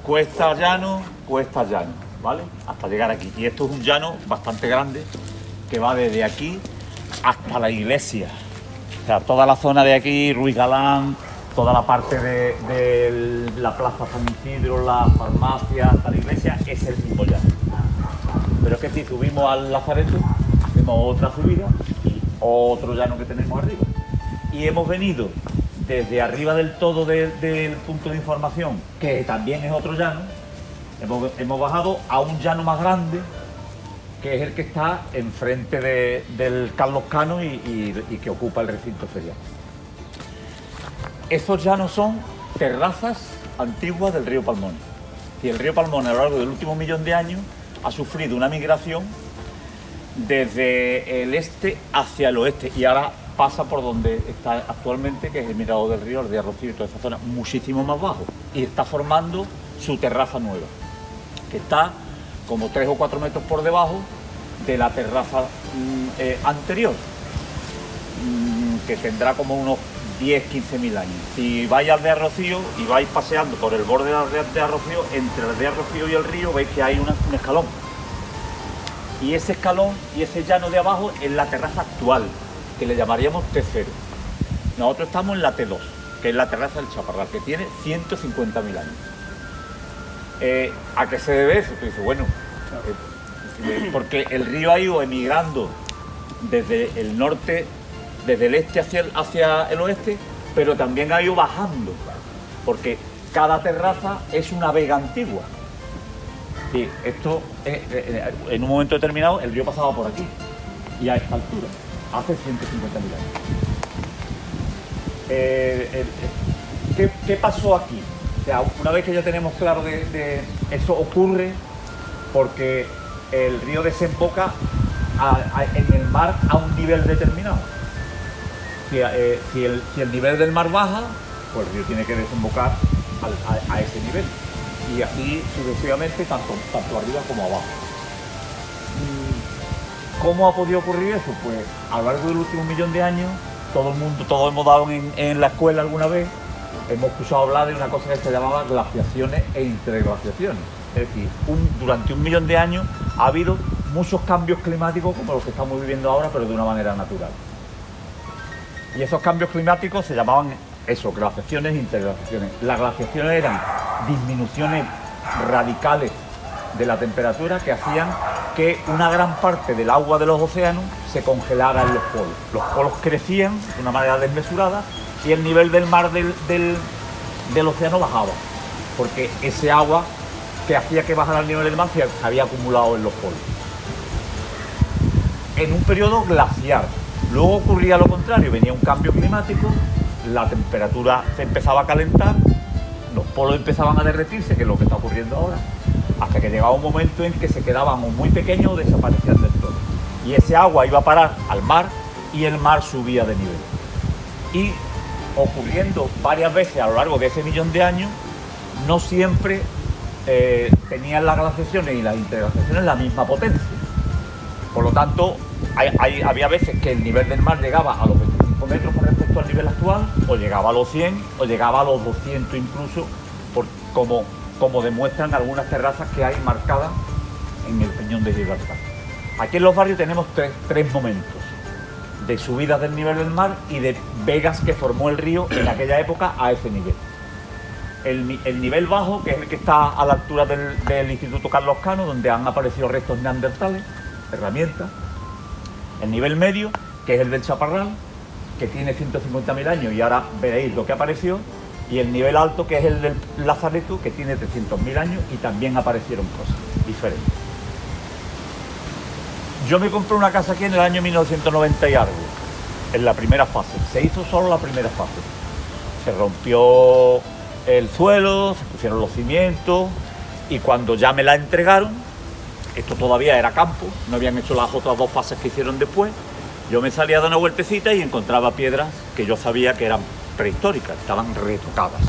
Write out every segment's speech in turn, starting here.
cuesta llano, ¿vale? Hasta llegar aquí. Y esto es un llano bastante grande que va desde aquí hasta la iglesia. O sea, toda la zona de aquí, Ruiz Galán, toda la parte de la Plaza San Isidro, la farmacia, hasta la iglesia, es el mismo llano. Pero es que si subimos al Lazareto, hacemos otra subida y otro llano que tenemos arriba. Y hemos venido desde arriba del todo del punto de información, que también es otro llano, hemos bajado a un llano más grande, que es el que está enfrente del Carlos Cano y que ocupa el recinto ferial. Esos llanos son terrazas antiguas del río Palmón. Y el río Palmón a lo largo del último millón de años ha sufrido una migración desde el este hacia el oeste y ahora pasa por donde está actualmente, que es el Mirador del Río, el de Rocío y toda esa zona, muchísimo más bajo. Y está formando su terraza nueva, que está como 3 o 4 metros por debajo de la terraza anterior, que tendrá como unos 10-15 mil años. Si vais al de Rocío y vais paseando por el borde de Rocío, entre el de Rocío y el río veis que hay un escalón. Y ese escalón y ese llano de abajo es la terraza actual, que le llamaríamos T0. Nosotros estamos en la T2, que es la terraza del Chaparral, que tiene 150.000 años. ¿A qué se debe eso? Tú dices, bueno, porque el río ha ido emigrando desde el norte, desde el este hacia el oeste, pero también ha ido bajando, porque cada terraza es una vega antigua. Sí, esto, en un momento determinado, el río pasaba por aquí, y a esta altura, hace 150.000 años. ¿Qué pasó aquí? O sea, una vez que ya tenemos claro de eso ocurre porque el río desemboca en el mar a un nivel determinado. Si el nivel del mar baja, pues el río tiene que desembocar a ese nivel. Y así sucesivamente, tanto arriba como abajo. ¿Cómo ha podido ocurrir eso? Pues a lo largo del último millón de años, todos hemos dado en la escuela alguna vez, hemos escuchado hablar de una cosa que se llamaba glaciaciones e interglaciaciones. Es decir, durante 1 millón de años ha habido muchos cambios climáticos como los que estamos viviendo ahora, pero de una manera natural. Y esos cambios climáticos se llamaban eso, glaciaciones e interglaciaciones. Las glaciaciones eran disminuciones radicales de la temperatura que hacían que una gran parte del agua de los océanos se congelara en los polos. Los polos crecían de una manera desmesurada y el nivel del mar del océano bajaba, porque ese agua que hacía que bajara el nivel del mar se había acumulado en los polos. En un periodo glaciar. Luego ocurría lo contrario, venía un cambio climático, la temperatura se empezaba a calentar, los polos empezaban a derretirse, que es lo que está ocurriendo ahora, hasta que llegaba un momento en que se quedaban o muy pequeños o desaparecían del todo. Y ese agua iba a parar al mar y el mar subía de nivel. Y ocurriendo varias veces a lo largo de ese millón de años, no siempre tenían las glaciaciones y las interglaciaciones la misma potencia. Por lo tanto, había veces que el nivel del mar llegaba a los 25 metros con respecto al nivel actual, o llegaba a los 100, o llegaba a los 200 incluso, como demuestran algunas terrazas que hay marcadas en el Peñón de Gibraltar. Aquí en Los Barrios tenemos tres momentos de subidas del nivel del mar y de vegas que formó el río en aquella época a ese nivel. El nivel bajo, que es el que está a la altura del Instituto Carlos Cano, donde han aparecido restos neandertales, herramientas. El nivel medio, que es el del Chaparral, que tiene 150.000 años y ahora veréis lo que apareció. Y el nivel alto, que es el del Lazareto, que tiene 300.000 años y también aparecieron cosas diferentes. Yo me compré una casa aquí en el año 1990 y algo, en la primera fase. Se hizo solo la primera fase. Se rompió el suelo, se pusieron los cimientos y cuando ya me la entregaron, esto todavía era campo, no habían hecho las otras 2 fases que hicieron después, yo me salía de una vueltecita y encontraba piedras que yo sabía que eran prehistóricas, estaban retocadas.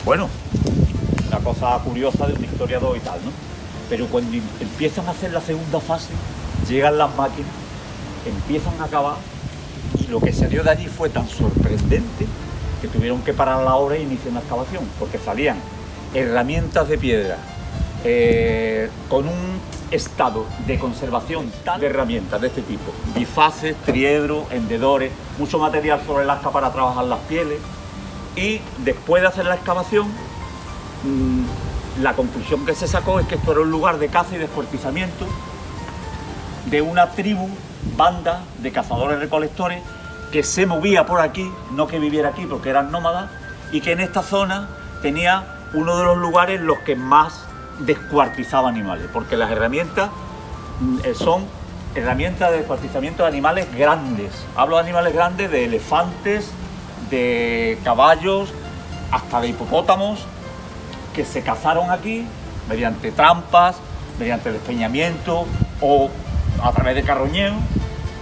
Bueno, una cosa curiosa de un historiador y tal, ¿no? Pero cuando empiezan a hacer la segunda fase, llegan las máquinas, empiezan a cavar y lo que salió de allí fue tan sorprendente que tuvieron que parar la obra e iniciar una excavación, porque salían herramientas de piedra, con un estado de conservación tal de herramientas de este tipo, bifaces, triedros, hendedores, mucho material sobre el asca para trabajar las pieles. Y después de hacer la excavación, la conclusión que se sacó es que esto era un lugar de caza y descuartizamiento de una tribu, banda de cazadores-recolectores que se movía por aquí, no que viviera aquí porque eran nómadas, y que en esta zona tenía uno de los lugares en los que más descuartizaba animales, porque las herramientas son herramientas de descuartizamiento de animales grandes. Hablo de animales grandes, de elefantes, de caballos, hasta de hipopótamos, que se cazaron aquí mediante trampas, mediante despeñamiento o a través de carroñeo.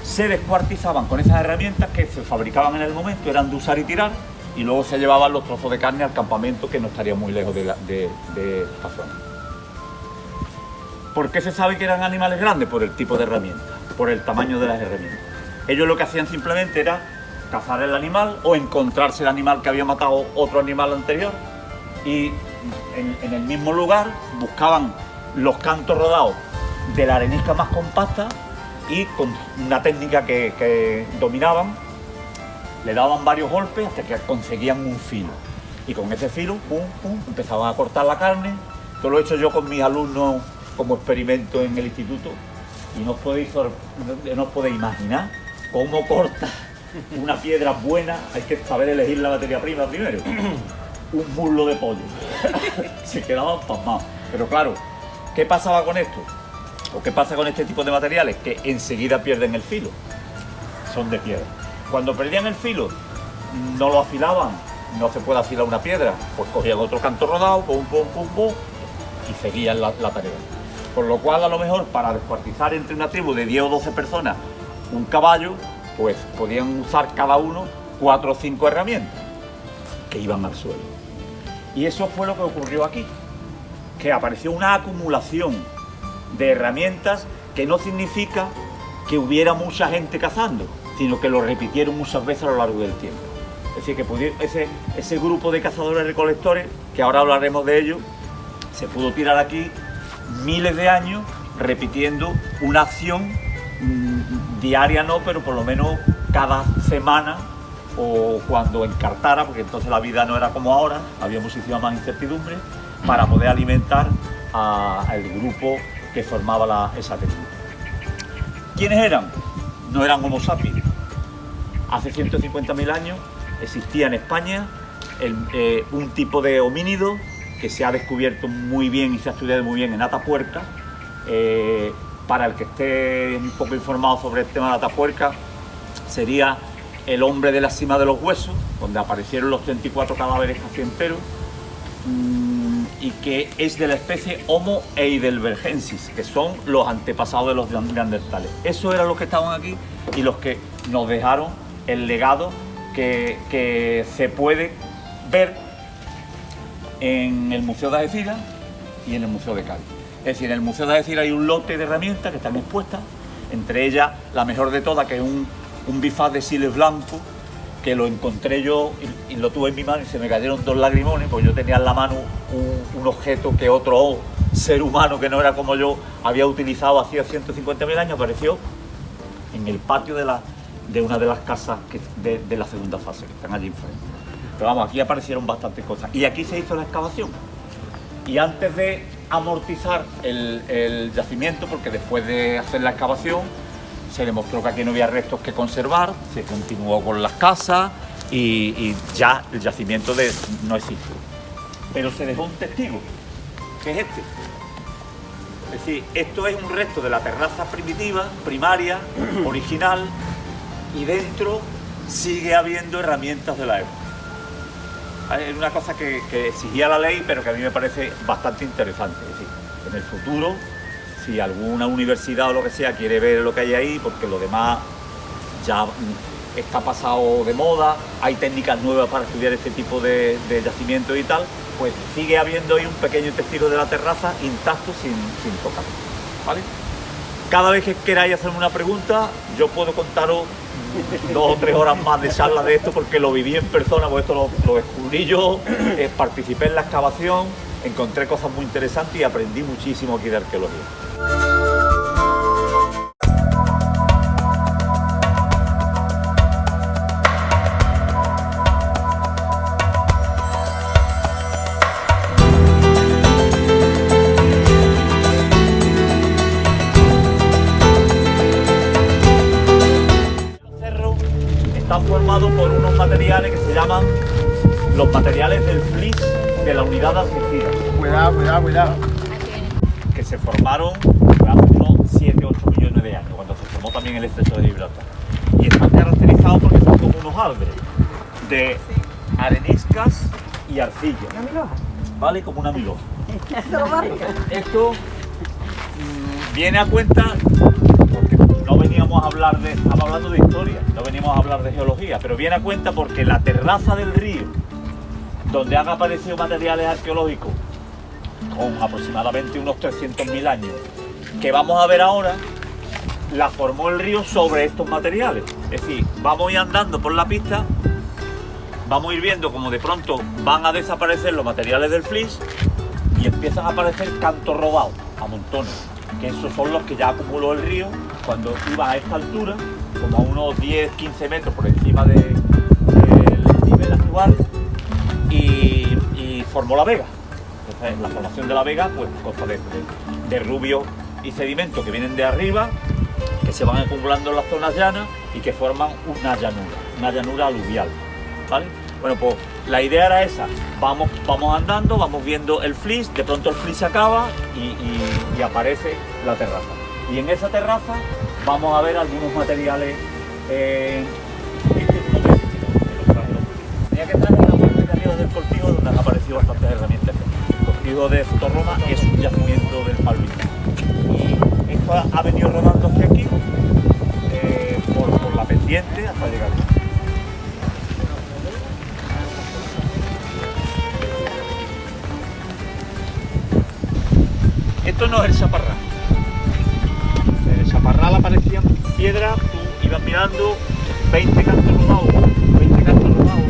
Se descuartizaban con esas herramientas que se fabricaban en el momento, eran de usar y tirar, y luego se llevaban los trozos de carne al campamento, que no estaría muy lejos de esta zona. ¿Por qué se sabe que eran animales grandes? Por el tipo de herramientas, por el tamaño de las herramientas. Ellos lo que hacían simplemente era cazar el animal o encontrarse el animal que había matado otro animal anterior, y en el mismo lugar buscaban los cantos rodados de la arenisca más compacta, y con una técnica que dominaban, le daban varios golpes hasta que conseguían un filo, y con ese filo empezaban a cortar la carne. Esto lo he hecho yo con mis alumnos como experimento en el instituto, y no os podéis imaginar cómo corta una piedra buena. Hay que saber elegir la materia prima primero. Un muslo de pollo. Se quedaban pasmados. Pero claro, ¿qué pasaba con esto? ¿O qué pasa con este tipo de materiales? Que enseguida pierden el filo. Son de piedra. Cuando perdían el filo, no lo afilaban. No se puede afilar una piedra. Pues cogían otro canto rodado, pum, y seguían la tarea. Por lo cual, a lo mejor, para descuartizar entre una tribu de 10 o 12 personas un caballo, pues podían usar cada uno 4 o 5 herramientas que iban al suelo. Y eso fue lo que ocurrió aquí, que apareció una acumulación de herramientas, que no significa que hubiera mucha gente cazando, sino que lo repitieron muchas veces a lo largo del tiempo. Es decir, que ese grupo de cazadores-recolectores, que ahora hablaremos de ello, se pudo tirar aquí miles de años repitiendo una acción diaria, no, pero por lo menos cada semana, o cuando encartara, porque entonces la vida no era como ahora, había muchísima más incertidumbre, para poder alimentar al grupo que formaba esa tribu. ¿Quiénes eran? No eran Homo sapiens. Hace 150.000 años existía en España un tipo de homínido que se ha descubierto muy bien y se ha estudiado muy bien en Atapuerca. Para el que esté un poco informado sobre el tema de Atapuerca, sería el hombre de la cima de los huesos, donde aparecieron los 34 cadáveres casi enteros, y que es de la especie Homo heidelbergensis, que son los antepasados de los neandertales. Eso eran los que estaban aquí y los que nos dejaron el legado que se puede ver en el Museo de Algeciras y en el Museo de Cádiz. Es decir, en el Museo de Algeciras hay un lote de herramientas que están expuestas, entre ellas la mejor de todas, que es un bifaz de siles blanco, que lo encontré yo y lo tuve en mi mano y se me cayeron 2 lagrimones, porque yo tenía en la mano un objeto que otro ser humano que no era como yo había utilizado hacía 150.000 años, apareció en el patio de una de las casas de la segunda fase, que están allí enfrente. Pero vamos, aquí aparecieron bastantes cosas. Y aquí se hizo la excavación. Y antes de amortizar el yacimiento, porque después de hacer la excavación se demostró que aquí no había restos que conservar, se continuó con las casas y ya el yacimiento no existe. Pero se dejó un testigo, que es este. Es decir, esto es un resto de la terraza primitiva, primaria, original, y dentro sigue habiendo herramientas de la época. Es una cosa que exigía la ley, pero que a mí me parece bastante interesante. Es decir, en el futuro, si alguna universidad o lo que sea quiere ver lo que hay ahí, porque lo demás ya está pasado de moda, hay técnicas nuevas para estudiar este tipo de yacimientos y tal, pues sigue habiendo ahí un pequeño testigo de la terraza intacto sin tocar, ¿vale? Cada vez que queráis hacerme una pregunta, yo puedo contaros 2 o 3 horas más de charla de esto, porque lo viví en persona, porque esto lo descubrí yo, participé en la excavación, encontré cosas muy interesantes y aprendí muchísimo aquí de arqueología. Los cerros están formados por unos materiales que se llaman los materiales del flis de la unidad de Algeciras. Cuidado. Que se formaron hace unos 7-8 millones de años, cuando se formó también el estrecho de Gibraltar. Y están caracterizados porque son como unos albres de areniscas y arcilla. ¿Vale? Como una milhoja. Esto viene a cuenta, porque no veníamos a hablar de, estamos hablando de historia, no veníamos a hablar de geología, pero viene a cuenta porque la terraza del río, donde han aparecido materiales arqueológicos con aproximadamente unos 300.000 años, que vamos a ver ahora, la formó el río sobre estos materiales. Es decir, vamos a ir andando por la pista, vamos a ir viendo como de pronto van a desaparecer los materiales del flis y empiezan a aparecer cantos robados a montones, que esos son los que ya acumuló el río cuando iba a esta altura, como a unos 10-15 metros por encima del nivel actual, y formó la vega. Entonces, la formación de la vega pues consta de rubio y sedimentos que vienen de arriba, que se van acumulando en las zonas llanas y que forman una llanura aluvial, ¿vale? Bueno, pues la idea era esa, vamos andando, vamos viendo el flis, de pronto el flis se acaba y aparece la terraza. Y en esa terraza vamos a ver algunos materiales. Tenía que estar en la parte de arriba del Cortijo, donde han aparecido bastantes herramientas. El Cortijo de Fotorroma es un yacimiento del Malvina. Y esto ha venido rodando hacia aquí, por la pendiente hasta llegar aquí. Esto no es el chaparral. En el chaparral aparecían piedras, tú ibas mirando 20 cantos rodados, 20 cantos rodados.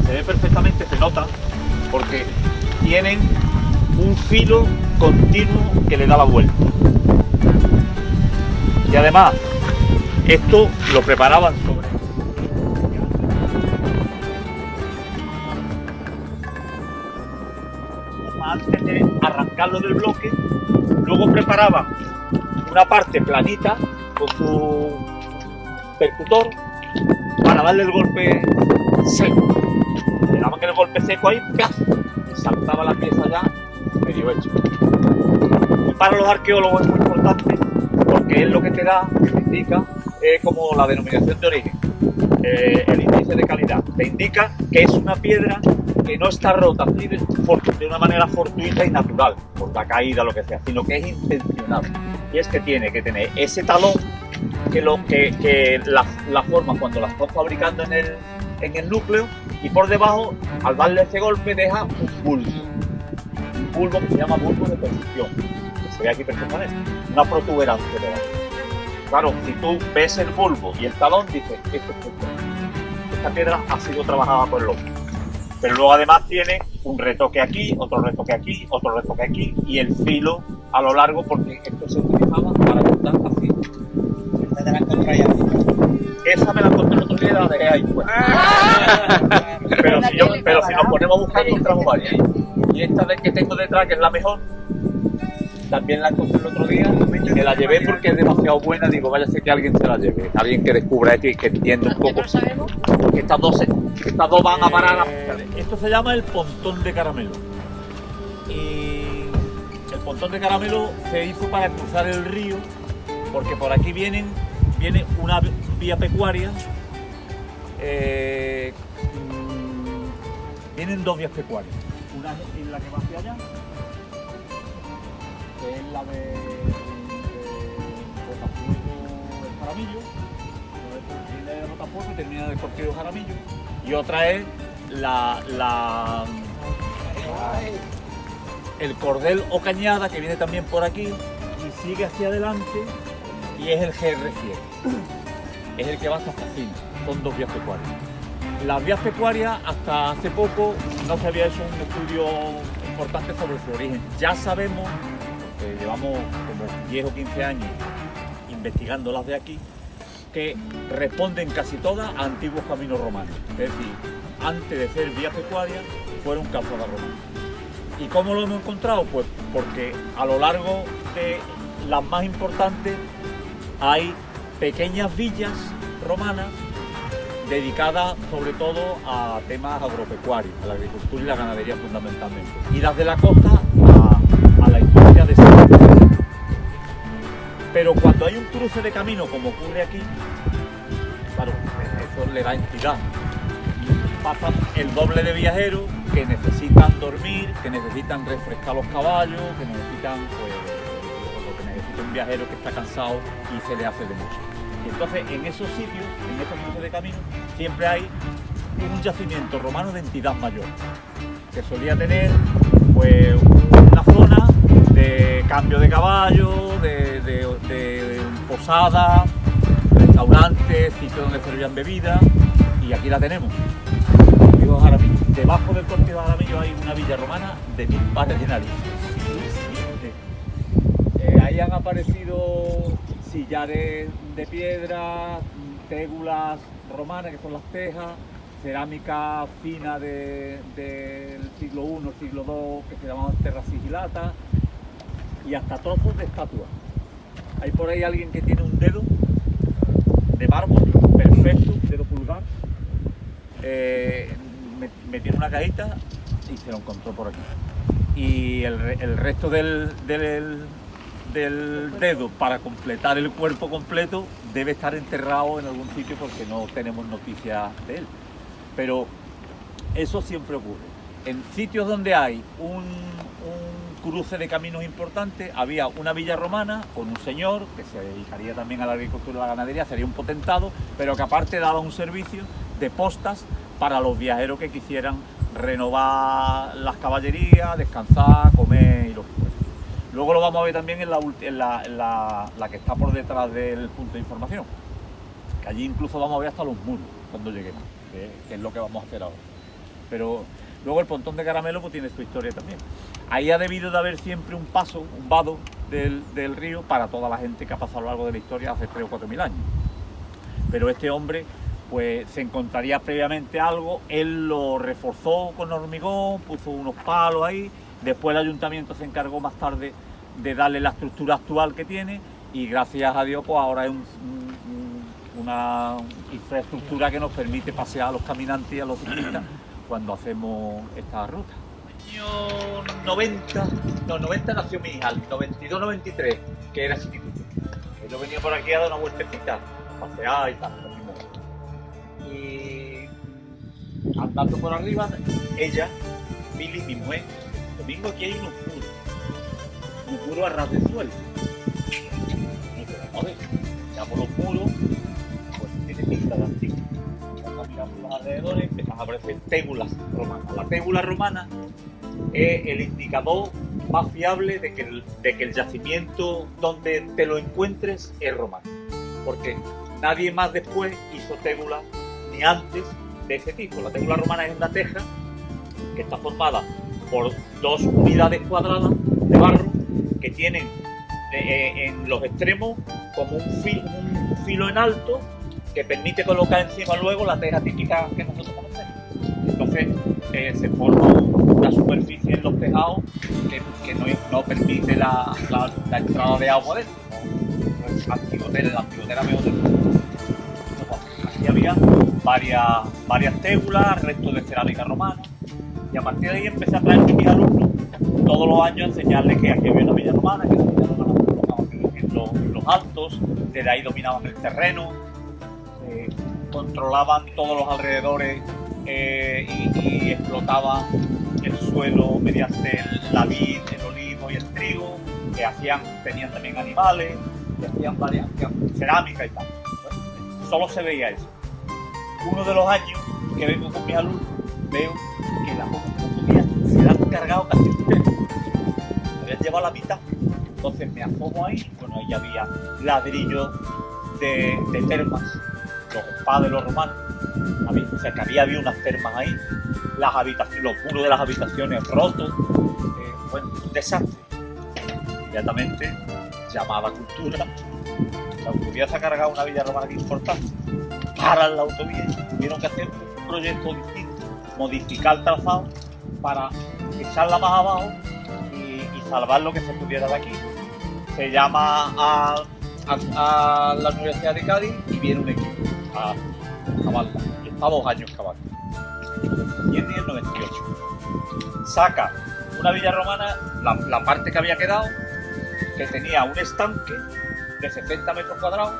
Se ve perfectamente, se nota, porque tienen un filo continuo que le da la vuelta. Y además, esto lo preparaban sobre antes de arrancarlo del bloque, luego preparaban una parte planita con su percutor para darle el golpe seco. Le daban el golpe seco ahí, ¡paf! Y saltaba la pieza ya medio hecho. Y para los arqueólogos es muy importante porque es lo que te da, que te indica, como la denominación de origen, el índice de calidad. Te indica que es una piedra que no está rota así de una manera fortuita y natural, por la caída o lo que sea, sino que es intencional. Y es que tiene que tener ese talón que la forma cuando la estás fabricando en el núcleo, y por debajo, al darle ese golpe, deja un bulbo que se llama bulbo de percusión, que se ve aquí perfectamente, una protuberancia de debajo. Claro, si tú ves el bulbo y el talón, dices, esto es perfecto. Esta piedra ha sido trabajada por el hombre. Pero luego además tiene un retoque aquí, otro retoque aquí, otro retoque aquí, y el filo a lo largo, porque esto se utilizaba para cortar así. Esta te la encontré ya. Esa me la encontré el otro día y la dejé ahí fuera. Pero si nos ponemos a buscar, encontramos varias. Y esta que tengo detrás, que es la mejor, también la encontré el otro día y me la llevé porque es demasiado buena. Digo, vaya a ser que alguien se la lleve, alguien que descubra esto y que entienda un poco. Porque estas dos van a parar a... Esto se llama el pontón de caramelo. Y el pontón de caramelo se hizo para cruzar el río, porque por aquí viene una vía pecuaria. Vienen dos vías pecuarias. Una es la que va hacia allá, que es la de Botafuego, Jaramillo, viene de Botafogo y termina en el Cortijo de Jaramillo, y otra es el Cordel o Cañada, que viene también por aquí y sigue hacia adelante, y es el GR7, es el que va hasta Facina. Son 2 vías pecuarias. Las vías pecuarias, hasta hace poco no se había hecho un estudio importante sobre su origen. Ya sabemos, porque llevamos como 10 o 15 años investigando las de aquí, que responden casi todas a antiguos caminos romanos. Es decir, antes de ser vías pecuarias, fueron calzadas romanas. ¿Y cómo lo hemos encontrado? Pues porque a lo largo de las más importantes hay pequeñas villas romanas dedicadas sobre todo a temas agropecuarios, a la agricultura y la ganadería fundamentalmente. Y las de la costa a la industria de servicios. Pero cuando hay un cruce de camino, como ocurre aquí, claro, eso le da entidad. Pasan el doble de viajeros que necesitan dormir, que necesitan refrescar los caballos, que necesitan, pues, lo que necesita un viajero que está cansado y se le hace de noche. Y entonces en esos sitios, en estos cruces de camino, siempre hay un yacimiento romano de entidad mayor, que solía tener pues una zona de cambio de caballo, de posada, restaurantes, sitios donde servían bebidas, y aquí la tenemos. Debajo del Cortijo de Jaramillo hay una villa romana de 1000 pares de narices. Ahí han aparecido sillares de piedra, tégulas romanas, que son las tejas, cerámica fina del siglo I, siglo II, que se llamaban terra sigillata, y hasta trozos de estatuas. Hay por ahí alguien que tiene un dedo de mármol perfecto, dedo pulgar, metió en una cajita y se lo encontró por aquí. Y el resto del dedo, para completar el cuerpo completo, debe estar enterrado en algún sitio porque no tenemos noticias de él. Pero eso siempre ocurre. En sitios donde hay un cruce de caminos importante, había una villa romana con un señor que se dedicaría también a la agricultura y la ganadería, sería un potentado, pero que aparte daba un servicio de postas para los viajeros que quisieran renovar las caballerías, descansar, comer y lo que fuera. Luego lo vamos a ver también en la que está por detrás del punto de información, que allí incluso vamos a ver hasta los muros cuando lleguemos, que es lo que vamos a hacer ahora. Pero luego el Pontón de Caramelo pues tiene su historia también. Ahí ha debido de haber siempre un paso, un vado del río para toda la gente que ha pasado a lo largo de la historia hace 3 o 4 mil años. Pero este hombre pues se encontraría previamente algo, él lo reforzó con hormigón, puso unos palos ahí, después el ayuntamiento se encargó más tarde de darle la estructura actual que tiene, y gracias a Dios pues ahora es una infraestructura que nos permite pasear a los caminantes y a los ciclistas cuando hacemos esta ruta. En el año 90 nació mi hija, el 92-93, que era chiquitito. Yo venía por aquí a dar una vueltecita, a pasear y tal. Y andando por arriba, ella, Mili, mi mujer, domingo aquí hay unos muros a ras de suelo. Y dice, vamos a ver, miramos los muros, pues tiene pinta de antiguo. Cuando miramos los alrededores, empiezan a aparecer tégulas romanas. La tégula romana es el indicador más fiable de que el yacimiento donde te lo encuentres es romano. Porque nadie más después hizo tégula ni antes de ese tipo. La tégula romana es una teja que está formada por 2 unidades cuadradas de barro que tienen en los extremos como un filo en alto que permite colocar encima luego la teja típica que nosotros conocemos. Entonces se forma una superficie en los tejados que no permite la entrada de agua dentro. La antigotera mejor del mundo. Aquí había varias tégulas, restos de cerámica romana, y a partir de ahí empecé a traerme a mis alumnos todos los años a enseñarles que aquí había una villa romana, que la villa romana en los altos, desde ahí dominaban el terreno, controlaban todos los alrededores y explotaban el suelo mediante la vid, el olivo y el trigo, que tenían también animales, que hacían cerámica y tal. solo se veía eso. Uno de los años que vengo con mis alumnos, veo que la homofonía se la han cargado casi entera. Habían llevado la mitad. Entonces me asomo ahí, bueno, ahí había ladrillos de termas, los spas de los romanos. O sea, que había unas termas ahí, las habitaciones, los muros de las habitaciones rotos, bueno, un desastre. Inmediatamente llamaba a Cultura. La autovía se ha cargado una villa romana importante. Paran la autovía, tuvieron que hacer un proyecto distinto, modificar el trazado para echarla más abajo y salvar lo que se pudiera de aquí. Se llama a la Universidad de Cádiz y viene un equipo a cavarla. Y está 2 años cavando. Y en el 98 saca una villa romana, la parte que había quedado, que tenía un estanque de 60 metros cuadrados,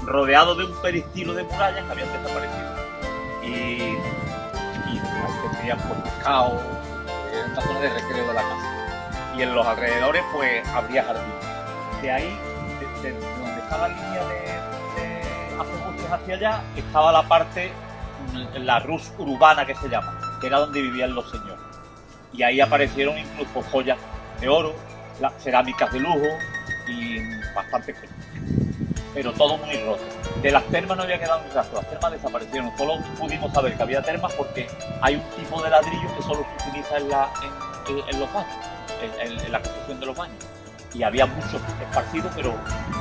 rodeado de un peristilo de murallas que habían desaparecido. Y tenían pues pescado, en una zona de recreo de la casa. Y en los alrededores pues habría jardín. De ahí, desde donde está la línea de autobuses hacia allá, estaba la parte, la Rus urbana que se llama, que era donde vivían los señores. Y ahí aparecieron incluso joyas de oro, las cerámicas de lujo y bastantes cosas. Pero todo muy roto. De las termas no había quedado un rastro, las termas desaparecieron. Solo pudimos saber que había termas porque hay un tipo de ladrillo que solo se utiliza en los baños, en la construcción de los baños. Y había muchos esparcidos, pero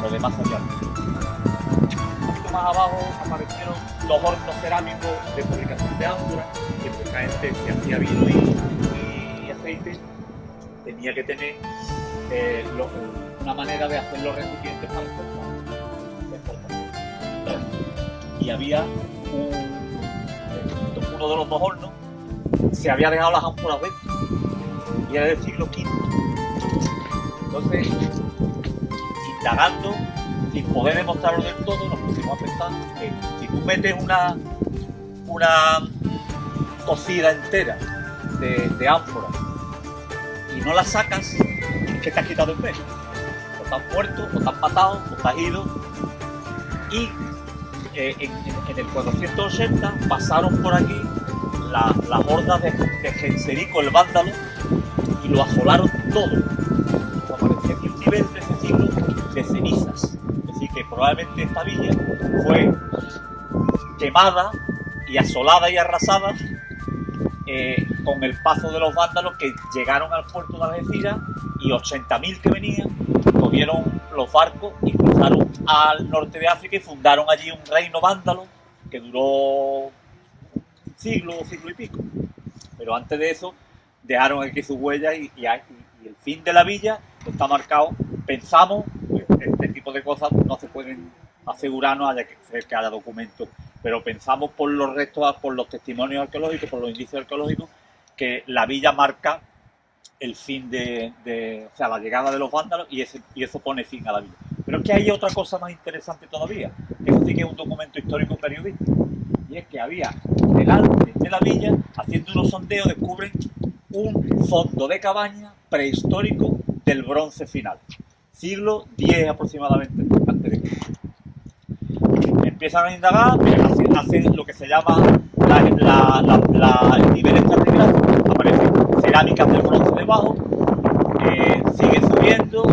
lo demás había. Un poquito más abajo aparecieron los hornos cerámicos de fabricación de ánforas, que mucha gente que hacía vino y aceite tenía que tener una manera de hacer los recipientes para exportar. Y había uno de los 2 hornos, se había dejado las ánforas dentro y era del siglo V. Entonces, indagando, sin poder demostrarlo del todo, nos pusimos a pensar que si tú metes una cocida entera de ánforas y no la sacas, ¿qué te has quitado en medio? O te has muerto, o te has matado, o te has ido. Y en el 480 pasaron por aquí las hordas de Genserico el vándalo y lo asolaron todo. Aparecía aquí un nivel de ese siglo de cenizas. Es decir, que probablemente esta villa fue quemada y asolada y arrasada con el paso de los vándalos que llegaron al puerto de Algeciras, y 80.000 que venían cogieron los barcos y cruzaron al norte de África y fundaron allí un reino vándalo que duró siglo y pico. Pero antes de eso dejaron aquí sus huellas y el fin de la villa está marcado. Pensamos, pues, este tipo de cosas no se pueden asegurar, no haya que haya documentos, pero pensamos por los restos, por los testimonios arqueológicos, por los indicios arqueológicos, que la villa marca el fin o sea, la llegada de los vándalos, y eso pone fin a la villa. Pero es que hay otra cosa más interesante todavía, que eso sí que es un documento histórico periodístico, y es que había delante de la villa, haciendo unos sondeos, descubren un fondo de cabaña prehistórico del bronce final, siglo X aproximadamente antes de Cristo. Empiezan a indagar, hacen lo que se llama el nivel estratigráfico, aparecen cerámicas del bronce debajo, sigue subiendo,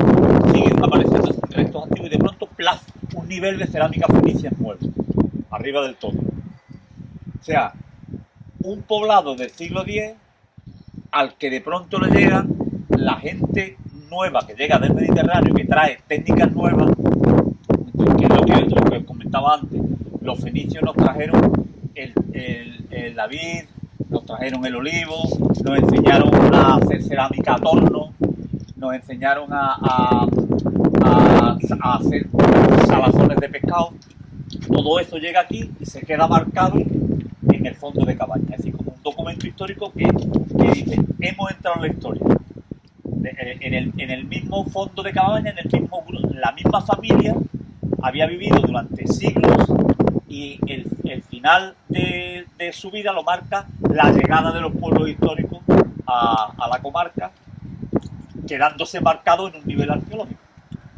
siguen apareciendo restos antiguos y de pronto un nivel de cerámica fenicia nuevo, arriba del todo. O sea, un poblado del siglo X al que de pronto le llega la gente nueva que llega del Mediterráneo, que trae técnicas nuevas, que es lo que os comentaba antes. Los fenicios nos trajeron la vid, nos trajeron el olivo, nos enseñaron a hacer cerámica a torno, nos enseñaron a hacer salazones de pescado. Todo eso llega aquí y se queda marcado en el fondo de cabaña. Es decir, como un documento histórico que dice, hemos entrado en la historia. En el mismo fondo de cabaña, en la misma familia, había vivido durante siglos, y el final de su vida lo marca la llegada de los pueblos históricos a la comarca, quedándose marcado en un nivel arqueológico,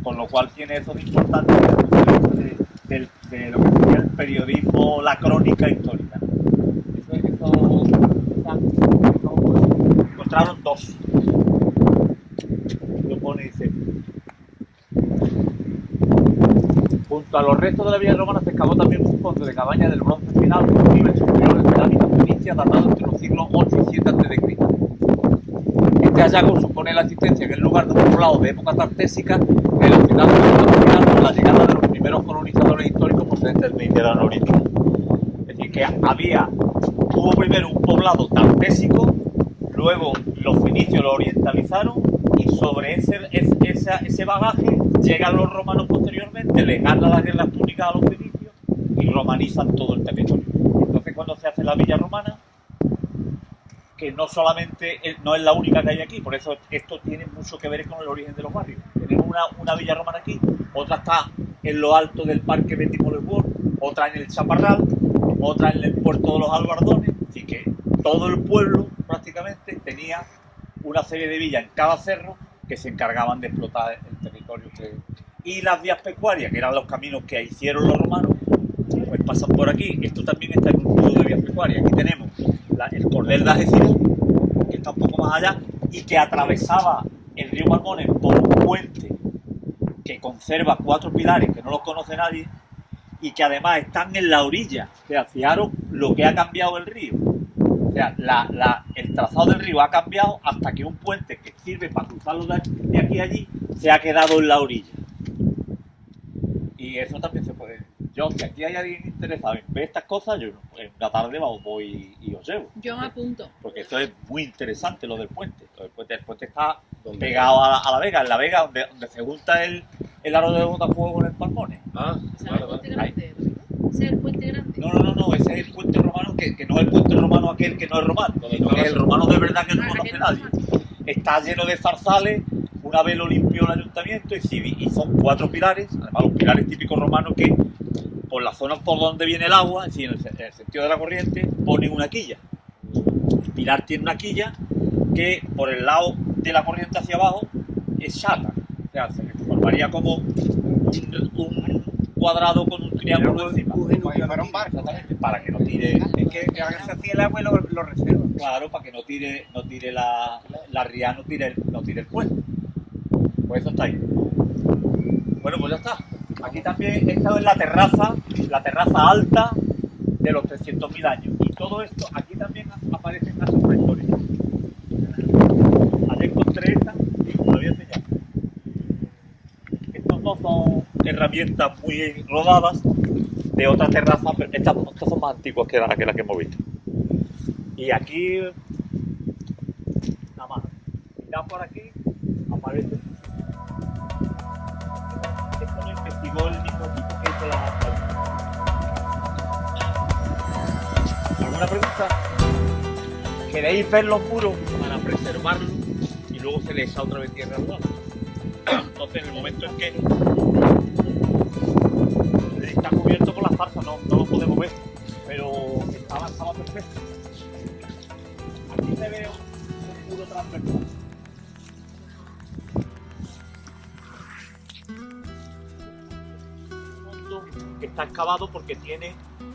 con lo cual tiene eso de importante desde el punto de vista de lo que sería el periodismo, la crónica histórica. Encontraron dos. Lo pone y dice: junto a los restos de la villa romana se excavó también un fondo de cabaña del bronce final con niveles superiores de cerámica fenicia datado entre los siglos 8 y 7 a.C. Este hallazgo supone la existencia en el lugar de un poblado de época tartésica relacionado con la llegada de los primeros colonizadores históricos procedentes del Mediterráneo oriental. Es decir, que hubo primero un poblado tartésico, luego los fenicios lo orientalizaron y sobre ese bagaje llegan los romanos posteriormente, les ganan las guerras púnicas a los fenicios y romanizan todo el territorio. Entonces, cuando se hace la villa romana, que no solamente no es la única que hay aquí, por eso esto tiene mucho que ver con el origen de los barrios. Tenemos una villa romana aquí, otra está en lo alto del parque Betty Molesworth, otra en el Chaparral, otra en el puerto de los Albardones, así que todo el pueblo prácticamente tenía una serie de villas en cada cerro que se encargaban de explotar el territorio. Y las vías pecuarias, que eran los caminos que hicieron los romanos, pues pasan por aquí. Esto también está en un nudo de vías pecuarias. Aquí tenemos el cordel de Algeciras, que está un poco más allá, y que atravesaba el río Marmones por un puente que conserva 4 pilares que no los conoce nadie, y que además están en la orilla. O sea, fijaros lo que ha cambiado el río. O sea, el trazado del río ha cambiado hasta que un puente que sirve para cruzarlo de aquí a allí se ha quedado en la orilla. Y eso también se puede. Yo, si aquí hay alguien interesado en ver estas cosas, yo en una tarde voy y os llevo. Yo me apunto. Porque esto es muy interesante, lo del puente. El puente está pegado a la vega, en la vega donde se junta el aro de Botafuego con el Palmones. Ah, vale, vale. ¿Ese es el puente grande? No, ese es el puente romano, que no es el puente romano aquel que no es romano, sino que es el romano de verdad que no conoce nadie. Está lleno de zarzales, una vez lo limpió el ayuntamiento y son 4 pilares, además los pilares típicos romanos que por la zona por donde viene el agua, es decir, en el sentido de la corriente, ponen una quilla. El pilar tiene una quilla que por el lado de la corriente hacia abajo es chata, o sea, se formaría como un cuadrado con un triángulo encima. Exactamente, para que no tire. Es que se hacía el agua y lo reserva. Claro, para que no tire la ría, no tire el puente. Pues eso está ahí. Bueno, pues ya está. Aquí también he estado en la terraza alta de los 300.000 años. Y todo esto, aquí también aparecen las históricas. Allí encontré esta y os la voy a enseñar. Estos dos son herramientas muy rodadas de otra terraza, pero estas son más antiguas que las que hemos visto. Y aquí, nada más, mirad por aquí, aparece. Esto lo investigó el mismo equipo que hizo la. ¿Alguna pregunta? ¿Queréis ver los muros para preservarlos y luego se les echa otra vez tierra al lado? Entonces, en el momento en que está cubierto por la zarza, no lo podemos ver, pero estaba perfecto. Aquí se ve un muro transversal. Que está excavado porque tiene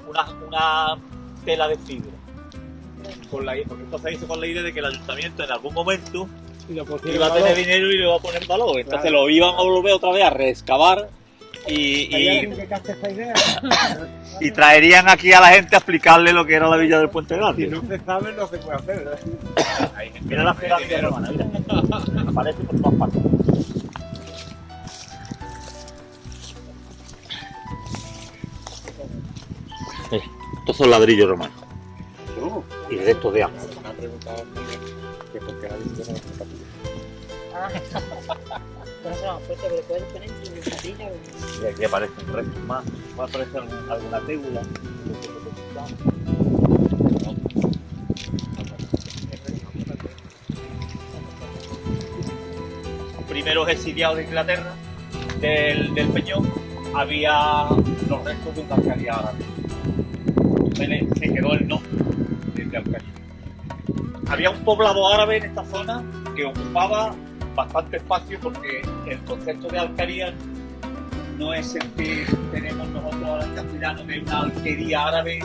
una tela de fibra. Porque esto se hizo con la idea de que el ayuntamiento en algún momento iba a tener dinero y lo iba a poner en valor. Entonces lo iban a volver otra vez a reexcavar y traerían aquí a la gente a explicarle lo que era la villa del Puente Grande. Si no se sabe, no se puede hacer, ¿verdad? Mira la pirámide romana, mira. Aparece por todas partes. Estos son ladrillos romanos. Y restos de agua. Me han preguntado que por qué la visita no está aquí. Bueno, se puesto que le puedes poner en tu patilla. Y aquí aparecen restos más. Puede aparecer alguna tébula. Primeros exiliados de Inglaterra, del Peñón, había los restos de una alcaldía árabe. Se quedó el nombre de Alcarí. Había un poblado árabe en esta zona que ocupaba bastante espacio porque el concepto de alcaría no es el que tenemos nosotros ahora en castellano de una alquería árabe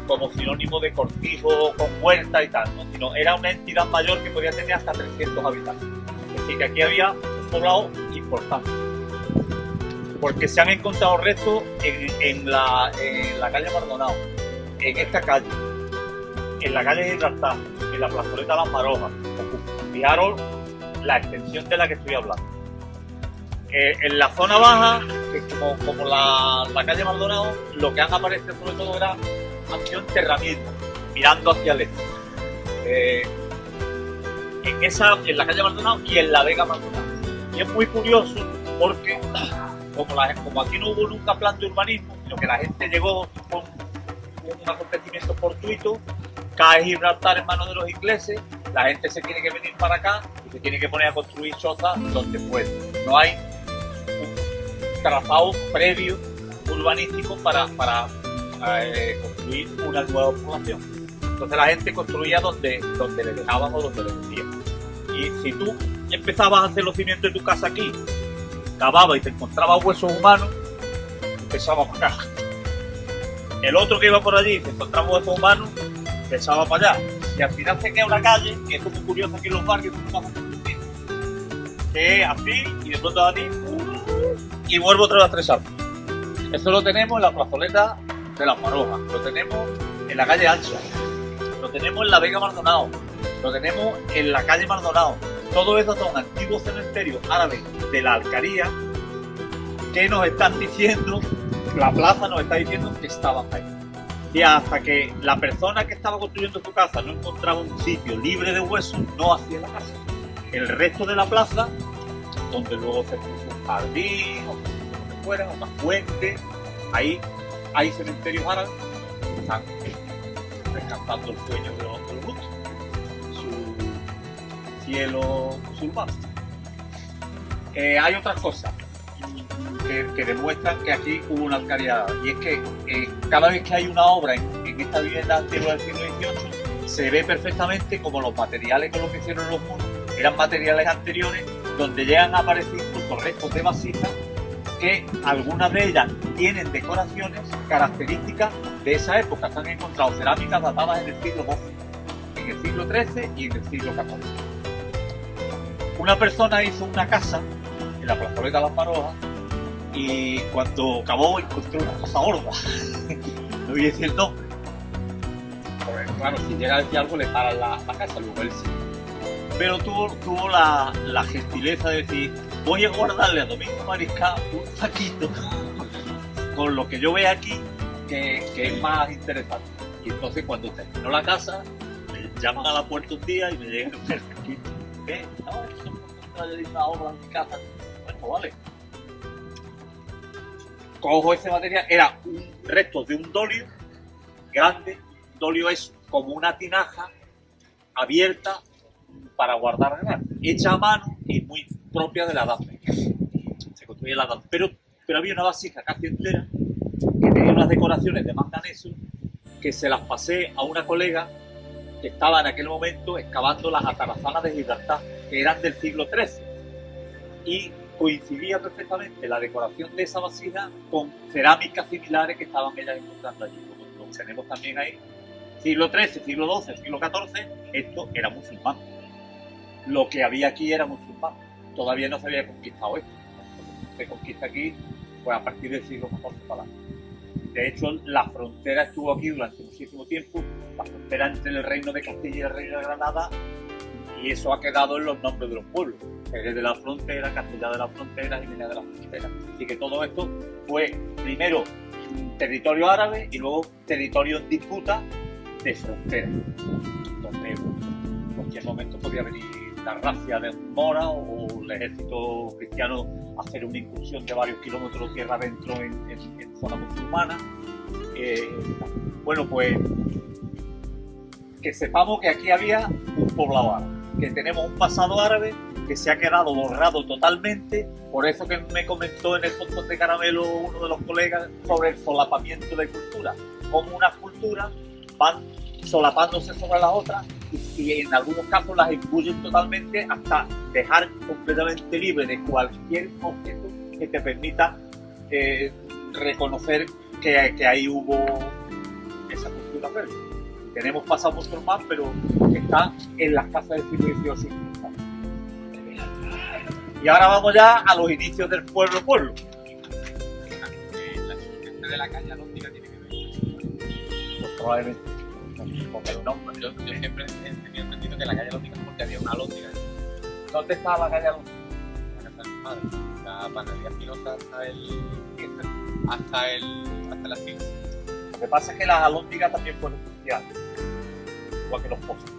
como sinónimo de cortijo con huerta y tal, ¿no? Sino era una entidad mayor que podía tener hasta 300 habitantes. Es decir, que aquí había un poblado importante. Porque se han encontrado restos en la calle Maldonado, en esta calle, en la calle Gibraltar, en la plazoleta Las Marojas. Fijaros la extensión de la que estoy hablando. En la zona baja, que como la calle Maldonado, lo que han aparecido sobre todo era acción enterramiento, mirando hacia el este. En la calle Maldonado y en la Vega Maldonado. Y es muy curioso porque como aquí no hubo nunca plan de urbanismo, sino que la gente llegó con un acontecimiento fortuito, cae Gibraltar en manos de los ingleses, la gente se tiene que venir para acá y se tiene que poner a construir chozas donde puede. No hay un trazado previo urbanístico para construir una nueva población. Entonces la gente construía donde le dejaban o donde le decían. Y si tú empezabas a hacer los cimientos de tu casa aquí, cavabas y te encontrabas huesos humanos, empezaba para acá. El otro que iba por allí, se encontraba huesos humanos, empezaba para allá. Y al final se queda una calle, que esto es muy curioso aquí en los barrios, que es así, y de pronto así, y vuelvo otra vez a Tres Arcos. Eso lo tenemos en la plazoleta de Las Marojas, lo tenemos en la calle Ancha, lo tenemos en la Vega Maldonado, lo tenemos en la calle Maldonado. Todo eso son antiguos cementerios árabes de la Alcaría que nos están diciendo, la plaza nos está diciendo que estaban ahí. Y hasta que la persona que estaba construyendo su casa no encontraba un sitio libre de huesos, no hacía la casa. El resto de la plaza, donde luego se puso un jardín, o lo que fuera, una fuente, ahí hay cementerios árabes que están rescatando el sueño de los muchos, su cielo musulmán. Hay otras cosas que demuestran que aquí hubo una alcaría, y es que cada vez que hay una obra en esta vivienda antigua del siglo XVIII, se ve perfectamente como los materiales con los que hicieron los muros eran materiales anteriores, donde llegan a aparecer incluso restos de vasijas que algunas de ellas tienen decoraciones características de esa época. Se han encontrado cerámicas datadas en el siglo XII, en el siglo XIII y en el siglo XIV. Una persona hizo una casa en la plazoleta Las Marojas y cuando acabó encontró una cosa gorda. No voy a decir el nombre. Pues claro, si llega a decir algo le paran la casa, luego él sí. Pero tuvo la gentileza de decir: voy a guardarle a Domingo Mariscal un saquito con lo que yo vea aquí que es más interesante. Y entonces cuando terminó la casa, me llaman a la puerta un día y me llegan a ver aquí. No, eso es una obra en mi casa. Bueno, vale. Cojo ese material, era un resto de un dolio grande. Un dolio es como una tinaja abierta para guardar gas, hecha a mano y muy propia de la Edad Media. Se construye la Edad, pero había una vasija casi entera que tenía unas decoraciones de manganeso que se las pasé a una colega que estaba en aquel momento excavando las atarazanas de Gibraltar, que eran del siglo XIII, y coincidía perfectamente la decoración de esa vasija con cerámicas similares que estaban ellas encontrando allí. Lo tenemos también ahí. Siglo XIII, siglo XII, siglo XIV, esto era musulmán. Lo que había aquí era musulmán. Todavía no se había conquistado esto. Se conquista aquí pues a partir del siglo XIV para adelante. De hecho, la frontera estuvo aquí durante muchísimo tiempo, la frontera entre el reino de Castilla y el reino de Granada, y eso ha quedado en los nombres de los pueblos. Jerez de la Frontera, Castilla de la Frontera, Jiménez de la Frontera. Así que todo esto fue primero territorio árabe y luego territorio en disputa de frontera, donde en cualquier momento podía venir la racia de Mora o el ejército cristiano a hacer una incursión de varios kilómetros tierra adentro en zona musulmana. Bueno, pues que sepamos que aquí había un poblado árabe, que tenemos un pasado árabe que se ha quedado borrado totalmente. Por eso que me comentó en el Fondo de Caramelo uno de los colegas sobre el solapamiento de culturas, como unas culturas van solapándose sobre las otras y en algunos casos las incluyen totalmente hasta dejar completamente libre de cualquier objeto que te permita reconocer que ahí hubo esa cultura verde. Tenemos pasados muchos más, pero están en las casas del siglo XVIII. Y ahora vamos ya a los inicios del pueblo. La existencia de la calle Alhóndiga tiene que ver. Pues probablemente. Porque el nombre. Yo siempre he entendido que la calle Alhóndiga es porque había una alhóndiga. ¿Dónde estaba la calle Alhóndiga? La casa de mi madre. La panadería Espinosa hasta la silla. Lo que pasa es que las alhóndigas también fueron cristianas, igual que los pozos.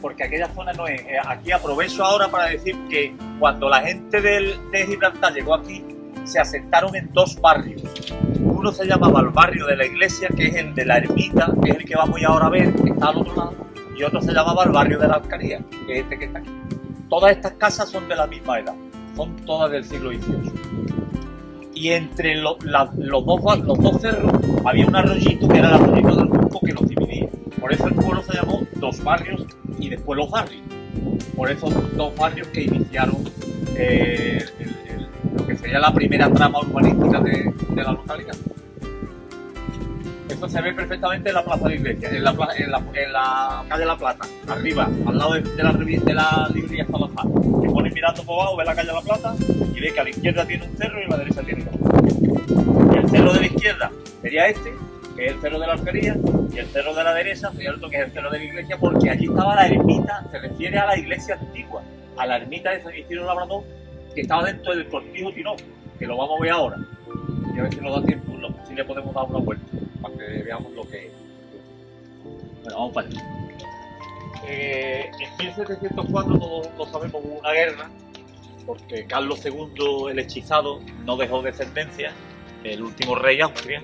Porque aquella zona no es. Aquí aprovecho ahora para decir que cuando la gente de Gibraltar llegó aquí, se asentaron en dos barrios. Uno se llamaba el barrio de la iglesia, que es el de la ermita, que es el que vamos a ahora a ver, que está al otro lado, y otro se llamaba el barrio de la alcaldía, que es este que está aquí. Todas estas casas son de la misma edad, son todas del siglo XVIII. Y entre los dos cerros había un arroyito que era el arroyito del Junco que los dividía. Por eso el pueblo se llamó Dos Barrios y después Los Barrios. Por esos dos barrios que iniciaron lo que sería la primera trama urbanística de la localidad. Esto se ve perfectamente en la Plaza de la Iglesia, en la calle La Plata, arriba, al lado de la librería Salazar. Te pones mirando por abajo, ves la calle La Plata y ves que a la izquierda tiene un cerro y a la derecha tiene otro. Y el cerro de la izquierda sería este, que es el cerro de la alquería, y el cerro de la derecha sería otro, que es el cerro de la iglesia, porque allí estaba la ermita, se refiere a la iglesia antigua, a la ermita de San Isidro Labrador, que estaba dentro del cortijo Tinoco, que lo vamos a ver ahora. Y a ver si nos da tiempo, si le podemos dar una vuelta, para que veamos lo que es. Bueno, vamos para allá. En 1704, todos lo sabemos, hubo una guerra, porque Carlos II, el hechizado, no dejó descendencia, el último rey Austria,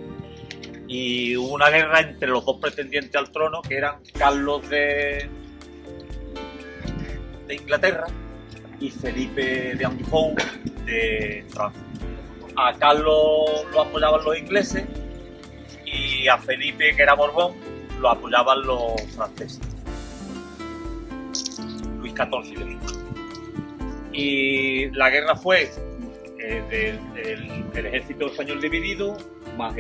y hubo una guerra entre los dos pretendientes al trono, que eran Carlos de Inglaterra y Felipe de Anjou de Francia. A Carlos lo apoyaban los ingleses y a Felipe, que era Borbón, lo apoyaban los franceses. Luis XIV. Y la guerra fue el ejército español dividido, más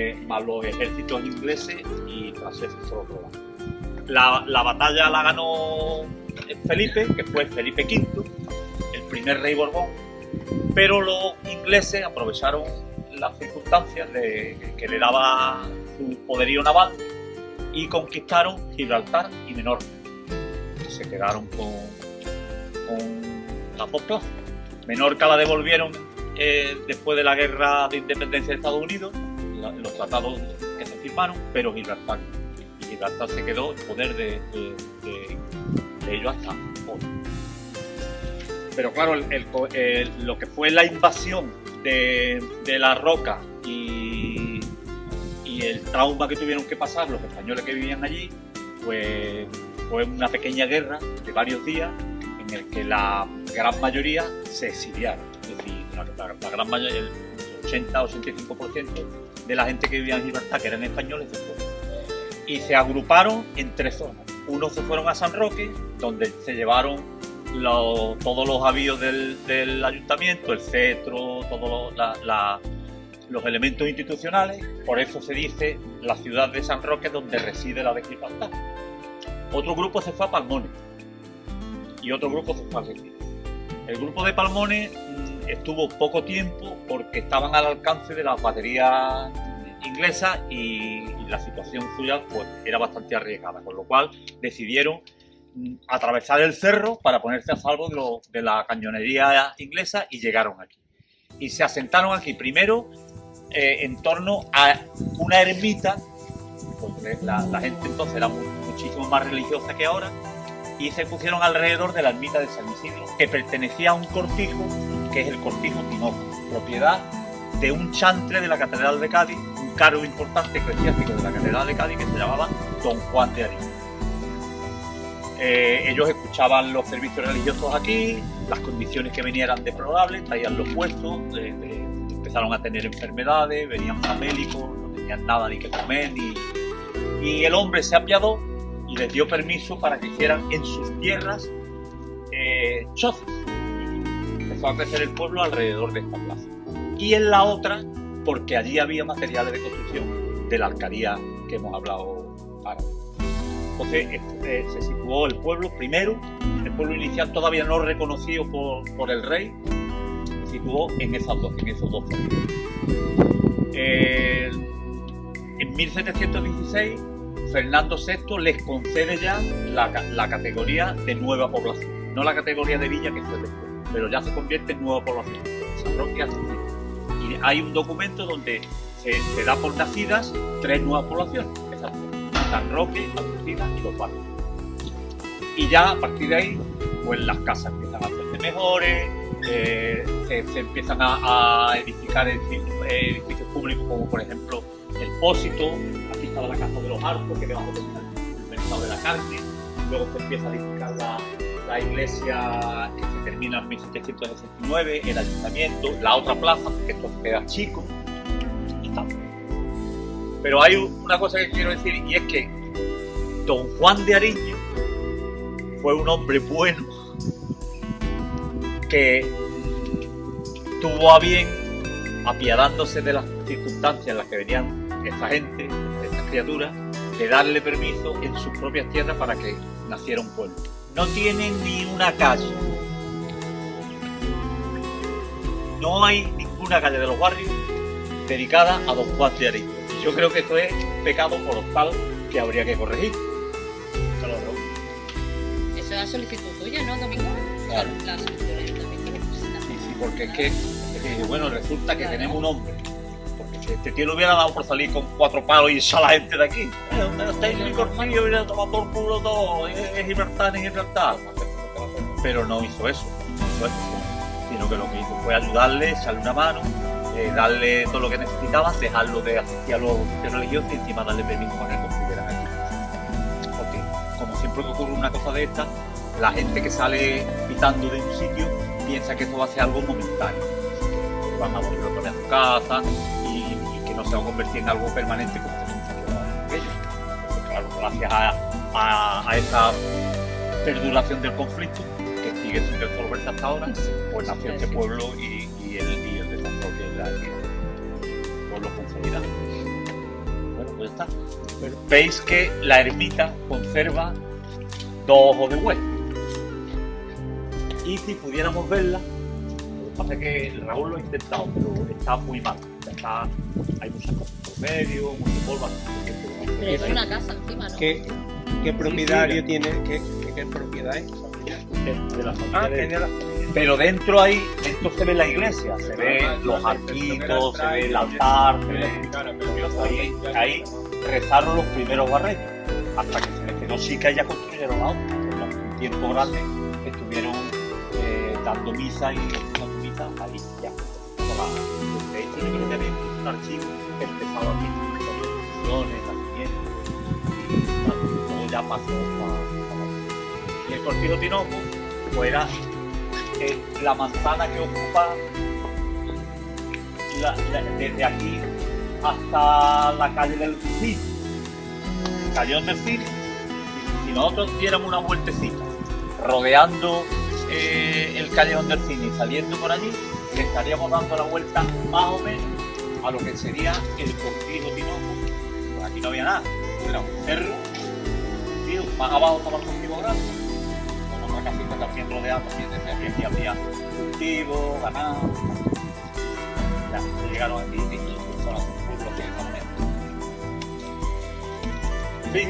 los ejércitos ingleses y franceses por otro lado. La batalla la ganó Felipe, que fue Felipe V, el primer rey Borbón, pero los ingleses aprovecharon las circunstancias que le daba su poderío naval y conquistaron Gibraltar y Menorca. Se quedaron con las dos plazas. Menorca la devolvieron después de la guerra de independencia de Estados Unidos, los tratados que se firmaron, pero Gibraltar. Y Gibraltar se quedó en poder de ellos hasta hoy. Pero claro, lo que fue la invasión de la Roca y el trauma que tuvieron que pasar los españoles que vivían allí, pues fue una pequeña guerra de varios días en el que la gran mayoría se exiliaron. Es decir, la gran mayoría, el 80-85% de la gente que vivía en Gibraltar, que eran españoles, se fueron. Y se agruparon en tres zonas. Unos se fueron a San Roque, donde se llevaron todos los avíos del ayuntamiento, el cetro, todos los elementos institucionales. Por eso se dice la ciudad de San Roque, donde reside la de Gibraltar. Otro grupo se fue a Palmones y otro grupo se fue a Algeciras. El grupo de Palmones estuvo poco tiempo porque estaban al alcance de las baterías inglesas y la situación suya pues era bastante arriesgada, con lo cual decidieron atravesar el cerro para ponerse a salvo de la cañonería inglesa y llegaron aquí. Y se asentaron aquí primero en torno a una ermita, porque la gente entonces era muchísimo más religiosa que ahora, y se pusieron alrededor de la ermita de San Isidro, que pertenecía a un cortijo, que es el cortijo Tinoco, propiedad de un chantre de la Catedral de Cádiz, un cargo importante eclesiástico de la Catedral de Cádiz que se llamaba Don Juan de Arias. Ellos escuchaban los servicios religiosos aquí, las condiciones que venían eran deplorables, traían los puestos, empezaron a tener enfermedades, venían famélicos, no tenían nada ni que comer, y el hombre se apiadó y les dio permiso para que hicieran en sus tierras chozas. Empezó a crecer el pueblo alrededor de esta plaza. Y en la otra, porque allí había materiales de construcción de la alcaldía que hemos hablado ahora. Entonces se situó el pueblo primero, el pueblo inicial todavía no reconocido por el rey, se situó en esos dos pueblos. En 1716 Fernando VI les concede ya la categoría de nueva población, no la categoría de villa que fue después, pero ya se convierte en nueva población, San Roque y Algeciras. Y hay un documento donde se da por nacidas 3 nuevas poblaciones, exacto, San Roque, Algeciras y Los Barrios. Y ya a partir de ahí, pues las casas empiezan a hacerse mejores, se empiezan a edificar edificios públicos como por ejemplo el Pósito. Aquí estaba la Casa de los Arcos, que debajo tenía el mercado de la carne. Luego se empieza a edificar la iglesia, que se termina en 1769, el ayuntamiento, la otra plaza, porque esto queda chico y tal. Pero hay una cosa que quiero decir, y es que don Juan de Ariño fue un hombre bueno que tuvo a bien, apiadándose de las circunstancias en las que venían esta gente, estas criaturas, de darle permiso en sus propias tierras para que naciera un pueblo. No tienen ni una calle. No hay ninguna calle de Los Barrios dedicada a don Juan de Ariño. Yo creo que esto es pecado mortal que habría que corregir. Claro. Eso es la solicitud tuya, ¿no, Domingo? Claro. La solicitud del ayuntamiento que presenta. Sí, porque es que bueno, resulta que tenemos un hombre. Porque si este tío no hubiera dado por salir con 4 palos y echar a la gente de aquí. ¿Dónde estáis mi cornillo? Hubiera tomado por culo todo. Es Gibraltar, es Gibraltar. Pero no hizo eso. Sino que lo que hizo fue ayudarle, echarle una mano, darle todo lo que necesitaba, dejarlo de asistir a los religiosos y encima darle permiso para que construyeran aquí. Porque, como siempre que ocurre una cosa de esta, la gente que sale pitando de un sitio piensa que esto va a ser algo momentáneo. Que van a volver a poner a su casa y que no se va a convertir en algo permanente como se pensaba ellos. Pues claro, gracias a esa perduración del conflicto, que sigue sin resolverse hasta ahora, pues nació este pueblo y el desarrollo de la pueblo consolidado. Bueno, pues ya está. Veis que la ermita conserva 2 ojos de buey. Y si pudiéramos verla, lo que pasa es que Raúl lo ha intentado, pero está muy mal. Hay muchas cosas por medio, mucho polvo. Pero es una casa encima, ¿no? ¿Qué propietario tiene? ¿Qué propiedad es? De la familia pero dentro se ve la iglesia, se ve los arquitos, se ve el altar, se ve ahí rezaron los primeros barreños, hasta que se les quedó chica y ya construyeron la otra. Un tiempo grande estuvieron dando misa y dando misa ahí ya. De hecho, yo creo que había un archivo que empezaba aquí, las nacimientos y todo ya pasó a... Y el Cortijo Tinoco pues era la manzana que ocupa desde aquí hasta la calle del Cid, Callejón del Cid. Si nosotros diéramos una vueltecita rodeando el Callejón del Cid y saliendo por allí, le estaríamos dando la vuelta más o menos a lo que sería el Cortijo Tinoco. Pues aquí no había nada, era un cerro, tío, más abajo estaba el Cortijo Grande, con otra casita también rodeada, también desde aquí había cultivo, ganado. Ya llegaron aquí y son las pueblos que están en. Sí.